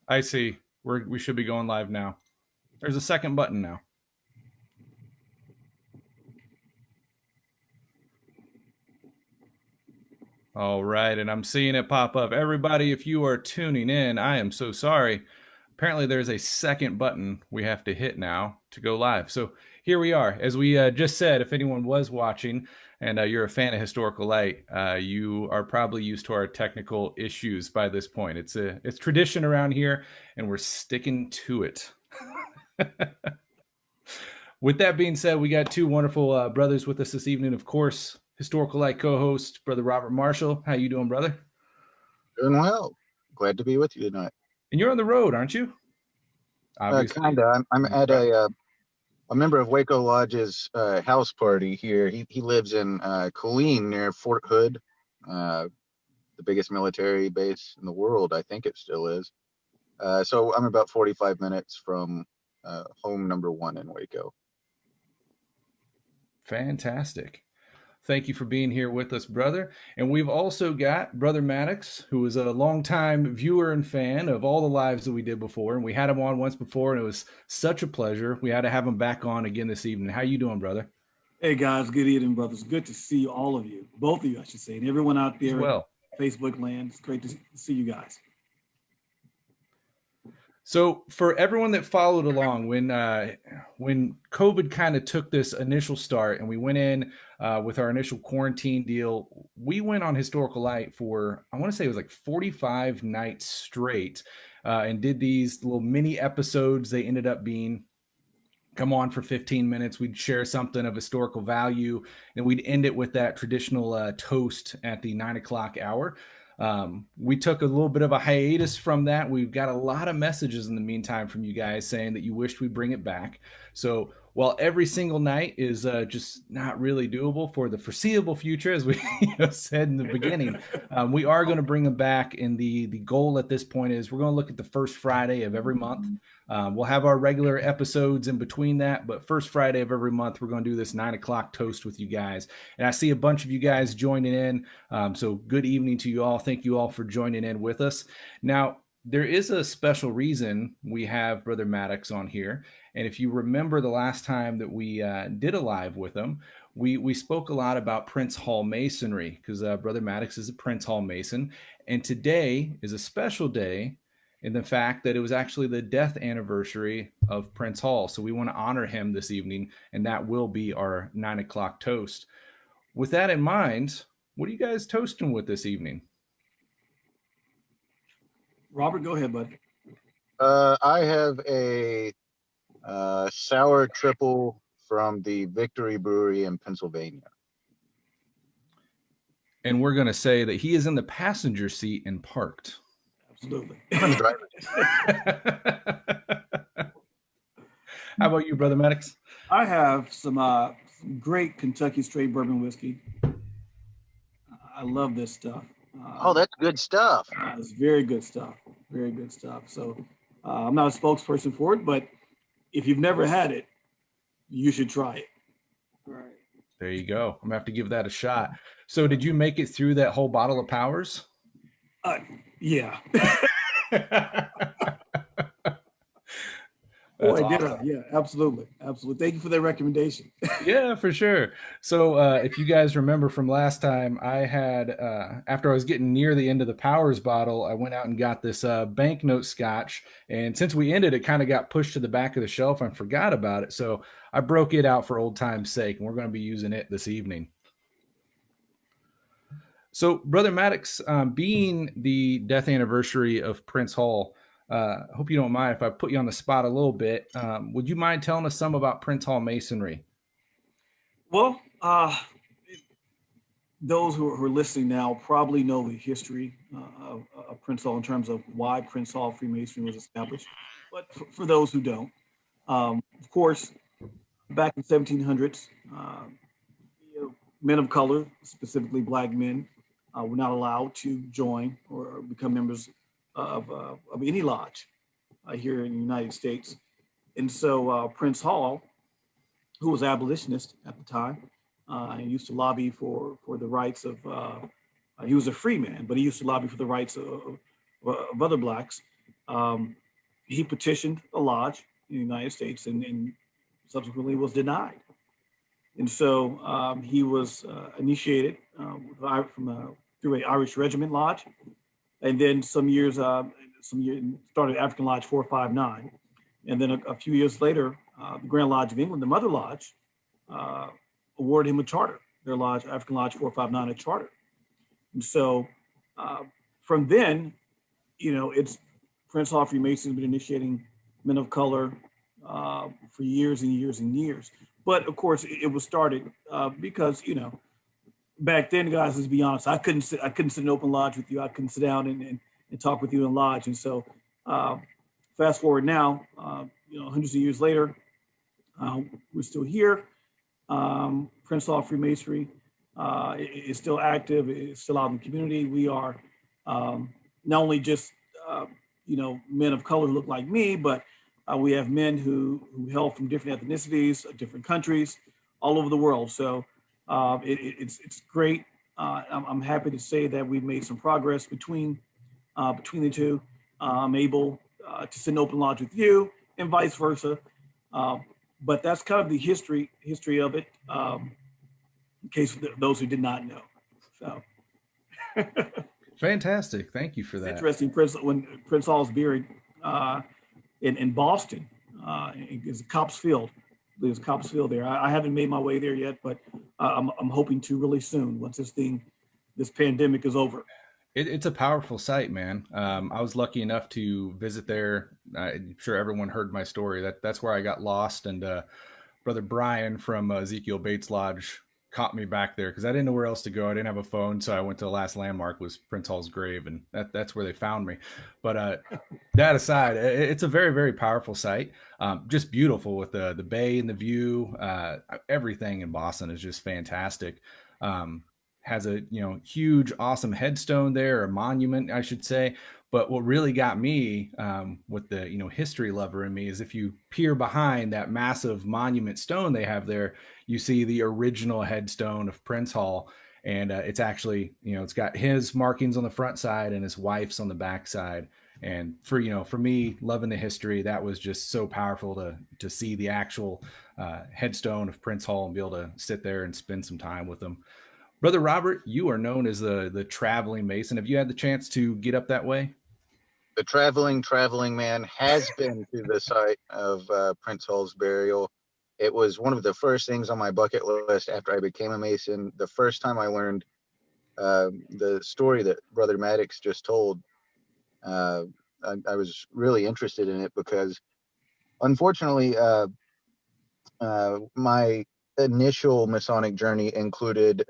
I see. We should be going live now. There's a second button now. All right, and I'm seeing it pop up. Everybody, if you are tuning in, I am so sorry. Apparently, there's a second button we have to hit now to go live. So here we are. As we just said, if anyone was watching and you're a fan of Historical Light, you are probably used to our technical issues by this point. It's tradition around here, and we're sticking to it. With that being said, we got two wonderful brothers with us this evening. Of course, Historical Light co-host, Brother Robert Marshall. How you doing, brother? Doing well. Glad to be with you tonight. And you're on the road, aren't you? Obviously. Kinda. I'm at a member of Waco Lodge's house party here. He lives in Killeen near Fort Hood, the biggest military base in the world. I think it still is. So I'm about 45 minutes from home number one in Waco. Fantastic. Thank you for being here with us, brother. And we've also got Brother Maddox, who is a longtime viewer and fan of all the lives that we did before. And we had him on once before, and it was such a pleasure. We had to have him back on again this evening. How you doing, brother? Hey guys, good evening, brothers. Good to see all of you, both of you, I should say, and everyone out there well. Facebook land. It's great to see you guys. So for everyone that followed along, when COVID kind of took this initial start and we went in with our initial quarantine deal, we went on Historical Light for, I want to say it was like 45 nights straight, and did these little mini episodes. They ended up being come on for 15 minutes. We'd share something of historical value, and we'd end it with that traditional toast at the 9 o'clock hour. We took a little bit of a hiatus from that. We've got a lot of messages in the meantime from you guys saying that you wished we'd bring it back. So while every single night is just not really doable for the foreseeable future, as we said in the beginning, we are going to bring them back. And the goal at this point is we're going to look at the first Friday of every month. We'll have our regular episodes in between that, but first Friday of every month, we're going to do this 9 o'clock toast with you guys. And I see a bunch of you guys joining in. So good evening to you all. Thank you all for joining in with us. Now, there is a special reason we have Brother Maddox on here. And if you remember the last time that we did a live with him, we spoke a lot about Prince Hall Masonry, because Brother Maddox is a Prince Hall Mason. And today is a special day in the fact that it was actually the death anniversary of Prince Hall. So we want to honor him this evening, and that will be our 9 o'clock toast. With that in mind, what are you guys toasting with this evening? Robert, go ahead, bud. I have a sour triple from the Victory Brewery in Pennsylvania. And we're going to say that he is in the passenger seat and parked. Absolutely. I'm the driver. How about you, Brother Maddox? I have some great Kentucky straight bourbon whiskey. I love this stuff. Oh, that's good stuff. It's very good stuff. Very good stuff. So I'm not a spokesperson for it, but if you've never had it, you should try it. All right. There you go. I'm going to have to give that a shot. So did you make it through that whole bottle of Powers? Yeah. Oh, I did. Yeah, absolutely. Absolutely. Thank you for that recommendation. Yeah, for sure. So if you guys remember from last time, I had, after I was getting near the end of the Powers bottle, I went out and got this banknote scotch. And since we ended, it kind of got pushed to the back of the shelf and forgot about it. So I broke it out for old time's sake, and we're going to be using it this evening. So, Brother Maddox, being the death anniversary of Prince Hall, I hope you don't mind if I put you on the spot a little bit. Would you mind telling us some about Prince Hall Masonry? Well, those who are listening now probably know the history of Prince Hall in terms of why Prince Hall Freemasonry was established. But for those who don't, of course, back in 1700s, men of color, specifically Black men, were not allowed to join or become members of any lodge here in the United States. And so Prince Hall, who was abolitionist at the time, and used to lobby for the rights of, he was a free man, but he used to lobby for the rights of other Blacks, He petitioned a lodge in the United States and subsequently was denied. And so he was initiated through a Irish Regiment Lodge, and then started African Lodge 459, and then a few years later, the Grand Lodge of England, the Mother Lodge, awarded him a charter. Their lodge, African Lodge 459, a charter. And so from then, it's Prince Hall Freemasons been initiating men of color for years and years and years. But of course, it was started because back then, guys, let's be honest, I couldn't sit in an open lodge with you. I couldn't sit down and talk with you in lodge. And so, fast forward now, hundreds of years later, we're still here. Prince Hall Freemasonry is still active. It's still out in the community. We are not only just men of color who look like me, but we have men who hail from different ethnicities, different countries, all over the world. So it's great. I'm happy to say that we've made some progress between the two. I'm able to sit in open lodge with you and vice versa. But that's kind of the history of it, in case for those who did not know. So Fantastic. Thank you for that. Interesting. When Prince Hall's buried in Boston, is Cops Field. There's Cops Field there. I haven't made my way there yet, but I'm hoping to really soon once this pandemic is over. It's a powerful site, man. I was lucky enough to visit there. I'm sure everyone heard my story. That's where I got lost, and Brother Brian from Ezekiel Bates Lodge caught me back there because I didn't know where else to go. I didn't have a phone, so I went to the last landmark was Prince Hall's grave, and that's where they found me. But that aside, it's a very, very powerful site. Just beautiful with the bay and the view. Everything in Boston is just fantastic. Has a huge, awesome headstone there, or monument, I should say. But what really got me with the history lover in me is if you peer behind that massive monument stone they have there, you see the original headstone of Prince Hall, and it's actually it's got his markings on the front side and his wife's on the back side. And for me, loving the history, that was just so powerful to see the actual headstone of Prince Hall and be able to sit there and spend some time with them. Brother Robert, you are known as the traveling Mason. Have you had the chance to get up that way? The traveling man has been to the site of Prince Hall's burial. It was one of the first things on my bucket list after I became a Mason. The first time I learned the story that Brother Maddox just told, I was really interested in it because, unfortunately, my initial Masonic journey included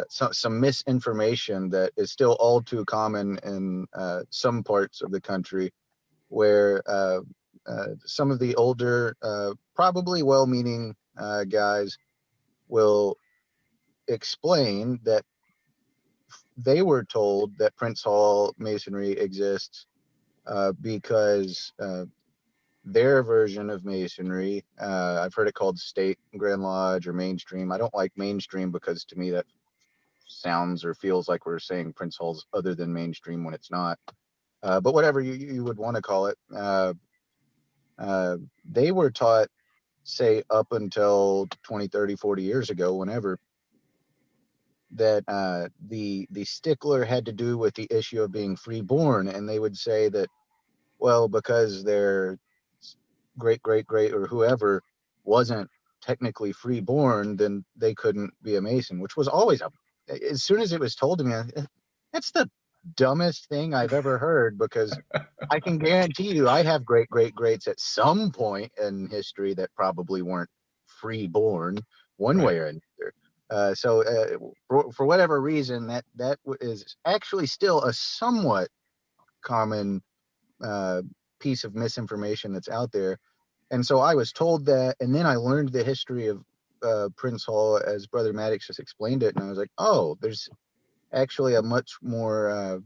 some misinformation that is still all too common in some parts of the country, where some of the older, probably well-meaning guys will explain that they were told that Prince Hall Masonry exists because their version of Masonry, I've heard it called State Grand Lodge or mainstream. I don't like mainstream because to me that sounds or feels like we're saying Prince Hall's other than mainstream when it's not. But whatever you would want to call it, they were taught, say up until 20, 30, 40 years ago, whenever, that the stickler had to do with the issue of being freeborn. And they would say that, well, because their great or whoever wasn't technically freeborn, then they couldn't be a Mason, which was always as soon as it was told to me, that's the dumbest thing I've ever heard, because I can guarantee you I have greats at some point in history that probably weren't freeborn one way or another. So for whatever reason, that is actually still a somewhat common piece of misinformation that's out there. And so I was told that, and then I learned the history of Prince Hall as Brother Maddox just explained it, and I was like, oh, there's actually a much more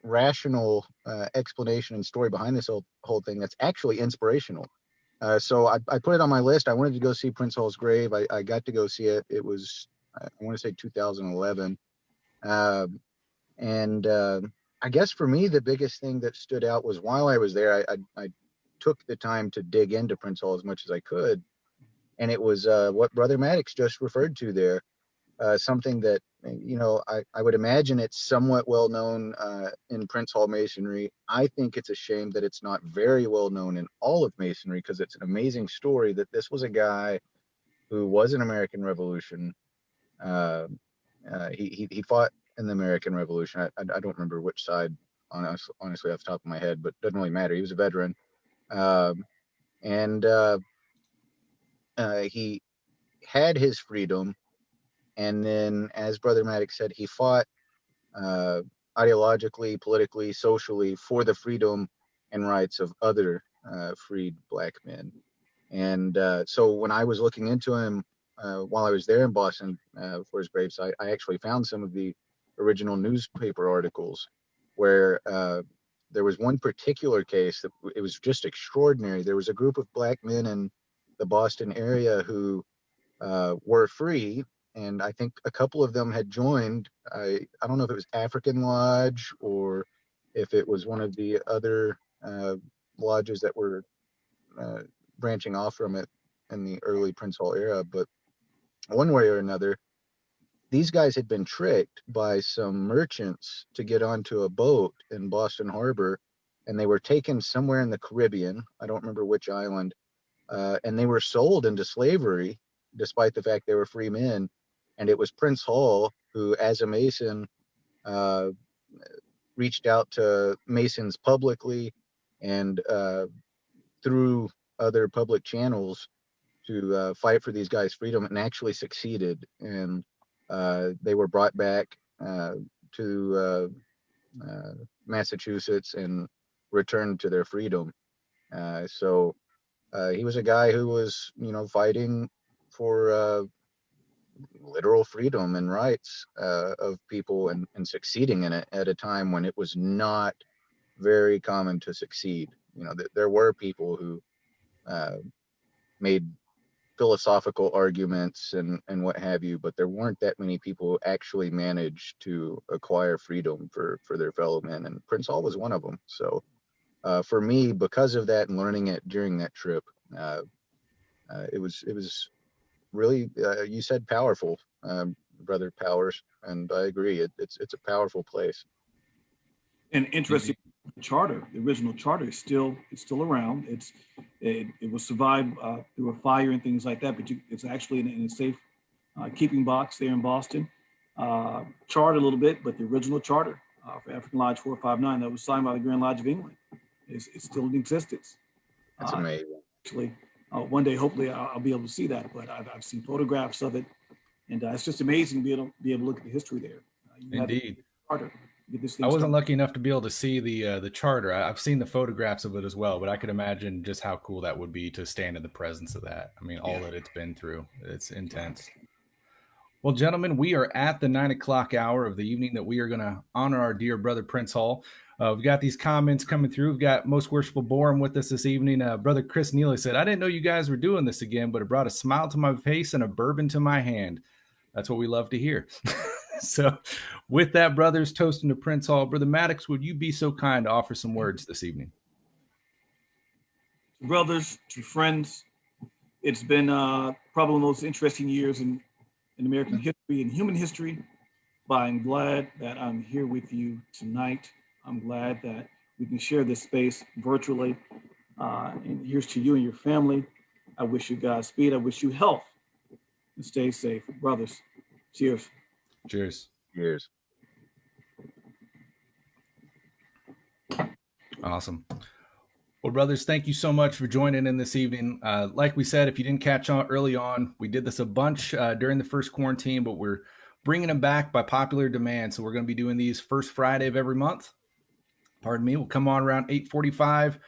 rational explanation and story behind this whole thing that's actually inspirational. So I put it on my list. I wanted to go see Prince Hall's grave. I got to go see it. It was, I want to say 2011. And I guess for me, the biggest thing that stood out was while I was there, I took the time to dig into Prince Hall as much as I could. And it was what Brother Maddox just referred to there, something that, I would imagine it's somewhat well known in Prince Hall Masonry. I think it's a shame that it's not very well known in all of Masonry, because it's an amazing story that this was a guy who was an American Revolution. Uh, he fought in the American Revolution. I don't remember which side, honestly, off the top of my head, but doesn't really matter. He was a veteran. Um, and he had his freedom. And then, as Brother Maddox said, he fought uh, ideologically, politically, socially for the freedom and rights of other freed Black men. And so when I was looking into him while I was there in Boston for his gravesite, I actually found some of the original newspaper articles where there was one particular case that it was just extraordinary. There was a group of Black men in the Boston area who were free, and I think a couple of them had joined. I don't know if it was African Lodge or if it was one of the other lodges that were branching off from it in the early Prince Hall era, but one way or another, these guys had been tricked by some merchants to get onto a boat in Boston Harbor, and they were taken somewhere in the Caribbean. I don't remember which island, and they were sold into slavery, despite the fact they were free men. And it was Prince Hall who, as a Mason, uh, reached out to Masons publicly and through other public channels to fight for these guys' freedom, and actually succeeded. And they were brought back to Massachusetts and returned to their freedom. So he was a guy who was, fighting for literal freedom and rights of people, and succeeding in it at a time when it was not very common to succeed. There were people who made philosophical arguments and what have you, but there weren't that many people who actually managed to acquire freedom for their fellow men, and Prince Hall was one of them. So for me, because of that and learning it during that trip, it was really, you said powerful, Brother Powers, and I agree. It's a powerful place. And interesting, charter, the original charter is still around. It was survived through a fire and things like that, but it's actually in a safe keeping box there in Boston. Charred a little bit, but the original charter for African Lodge 459 that was signed by the Grand Lodge of England is still in existence. That's amazing. Actually, one day, hopefully, I'll be able to see that. But I've seen photographs of it, and it's just amazing to be able to look at the history there. Indeed. Charter. I wasn't lucky enough to be able to see the charter. I've seen the photographs of it as well, but I could imagine just how cool that would be to stand in the presence of that. I mean, all that it's been through. It's intense. Well, gentlemen, we are at the 9:00 hour of the evening that we are going to honor our dear brother Prince Hall. We've got these comments coming through. We've got Most Worshipful Borum with us this evening. Brother Chris Neely said, "I didn't know you guys were doing this again, but it brought a smile to my face and a bourbon to my hand." That's what we love to hear. So with that, brothers, toasting to Prince Hall. Brother Maddox, would you be so kind to offer some words this evening? Brothers, to friends, it's been probably one of the most interesting years in American history and human history, but I'm glad that I'm here with you tonight. I'm glad that we can share this space virtually. And here's to you and your family. I wish you Godspeed. I wish you health, and stay safe. Brothers, cheers. Cheers. Cheers. Awesome. Well, brothers, thank you so much for joining in this evening. Like we said, if you didn't catch on early on, we did this a bunch during the first quarantine, but we're bringing them back by popular demand. So we're going to be doing these first Friday of every month. Pardon me. We'll come on around 8:45,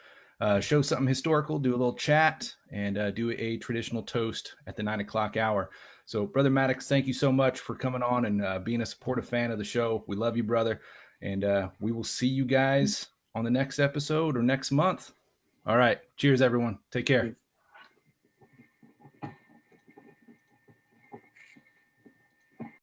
show something historical, do a little chat, and do a traditional toast at the 9:00 hour. So, Brother Maddox, thank you so much for coming on and being a supportive fan of the show. We love you, brother. And we will see you guys on the next episode or next month. All right. Cheers, everyone. Take care.